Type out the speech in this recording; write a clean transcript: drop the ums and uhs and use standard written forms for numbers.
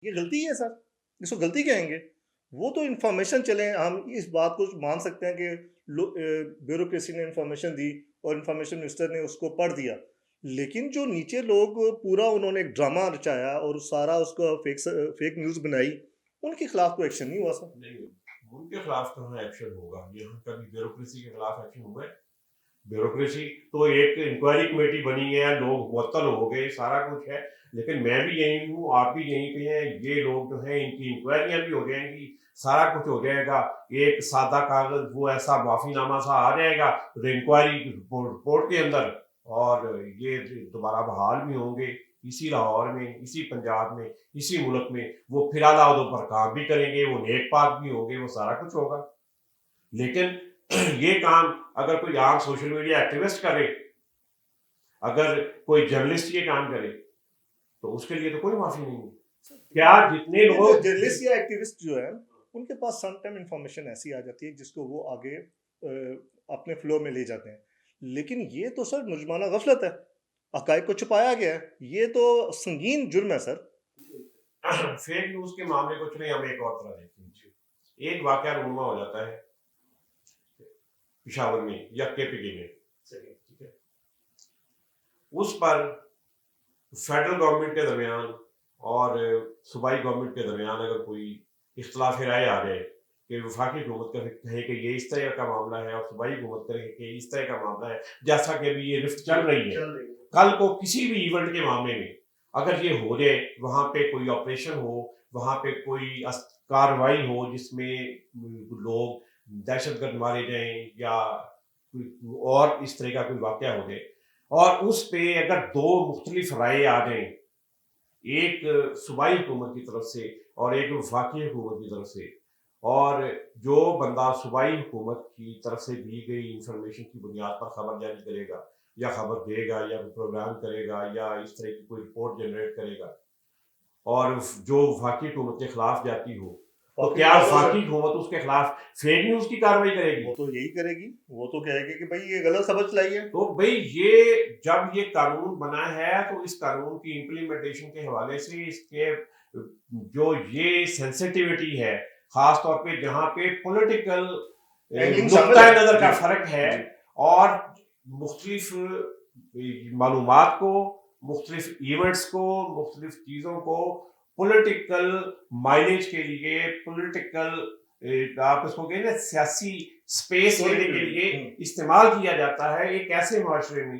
یہ غلطی ہے سر، اس کو غلطی کہیں گے؟ وہ تو انفارمیشن چلیں، ہم اس بات کو مان سکتے ہیں کہ بیوروکریسی نے انفارمیشن دی اور انفارمیشن منسٹر نے اس کو پڑھ دیا، لیکن جو نیچے لوگ پورا انہوں نے ایک ڈرامہ رچایا اور سارا اس کو فیک نیوز بنائی، ان کے خلاف کوئی ایکشن نہیں ہوا سر۔ نہیں، ان کے خلاف کہاں ایکشن ہوگا؟ یہاں کبھی بیوروکریسی کے خلاف ایکشن ہوا ہے؟ بیوروکریسی تو ایک انکوائری کمیٹی بنی ہے، لوگ معطل ہو گئے، سارا کچھ ہے، لیکن میں بھی یہی ہوں، آپ بھی یہیں پہ ہیں، یہ لوگ جو ہیں ان کی انکوائریاں بھی ہو جائیں گی، سارا کچھ ہو جائے گا، ایک سادہ کاغذ وہ ایسا معافی نامہ سا آ جائے گا انکوائری رپورٹ کے اندر، اور یہ دوبارہ بحال بھی ہوں گے اسی لاہور میں، اسی پنجاب میں، اسی ملک میں، وہ پھر اعلیٰ عہدوں پر کام بھی کریں گے، وہ نیک پاک بھی ہوں گے، وہ سارا کچھ ہوگا۔ لیکن یہ کام اگر کوئی عام سوشل میڈیا ایکٹیوسٹ کرے، اگر کوئی جرنلسٹ یہ کام کرے، تو اس کے لیے تو کوئی معافی نہیں ہے۔ کیا جتنے یہ جو لوگ جرنلسٹ یا ایکٹیوسٹ جو ہے ان کے پاس سم ٹائم انفارمیشن ایسی آ جاتی ہے جس کو وہ آگے اپنے فلو میں لے جاتے ہیں، لیکن یہ تو سر مجرمانہ غفلت ہے، حقائق کو چھپایا گیا ہے، یہ تو سنگین جرم ہے سر۔ فیک نیوز کے معاملے کو چلیں ہم ایک اور طرح دیکھتے ہیں۔ ایک واقعہ رونما ہو جاتا ہے پشاور میں یا کے پی کے میں، ٹھیک ہے، اس پر فیڈرل گورنمنٹ کے درمیان اور صوبائی گورنمنٹ کے درمیان اگر کوئی اختلاف رائے آ جائے کہ وفاقی حکومت کہے کہ یہ اس طرح کا معاملہ ہے اور صوبائی حکومت کہے کہ اس طرح کا معاملہ ہے، جیسا کہ ابھی یہ رفت چل رہی ہے، کل کو کسی بھی ایونٹ کے معاملے میں اگر یہ ہو جائے، وہاں پہ کوئی آپریشن ہو، وہاں پہ کوئی کارروائی ہو جس میں لوگ دہشت گرد مارے جائیں یا اور اس طرح کا کوئی واقعہ ہو جائے، اور اس پہ اگر دو مختلف رائے آ جائیں، ایک صوبائی حکومت کی طرف سے اور ایک وفاقی حکومت کی طرف سے، اور جو بندہ صوبائی حکومت کی طرف سے دی گئی انفارمیشن کی بنیاد پر خبر جاری کرے گا یا خبر دے گا یا پروگرام کرے گا یا اس طرح کی کوئی رپورٹ جنریٹ کرے گا، اور جو وفاقی حکومت کے خلاف جاتی ہو، تو کیا وفاقی حکومت اس کے خلاف فیک نیوز کی کارروائی کرے گی؟ وہ تو یہی کرے گی، وہ تو کہے گی کہ بھائی یہ غلط خبر چلائی ہے۔ تو بھائی یہ جب یہ قانون بنا ہے تو اس قانون کی امپلیمنٹیشن کے حوالے سے اس کے جو یہ سینسٹیوٹی ہے، خاص طور پہ جہاں پہ پولیٹیکل نقطۂ نظر کا فرق ہے، اور مختلف معلومات کو، مختلف ایونٹس کو، مختلف چیزوں کو پولیٹیکل مائلیج کے لیے، پولیٹیکل آپ اس کو کہیں نا سیاسی سپیس لینے کے لیے استعمال کیا جاتا ہے، ایک ایسے معاشرے میں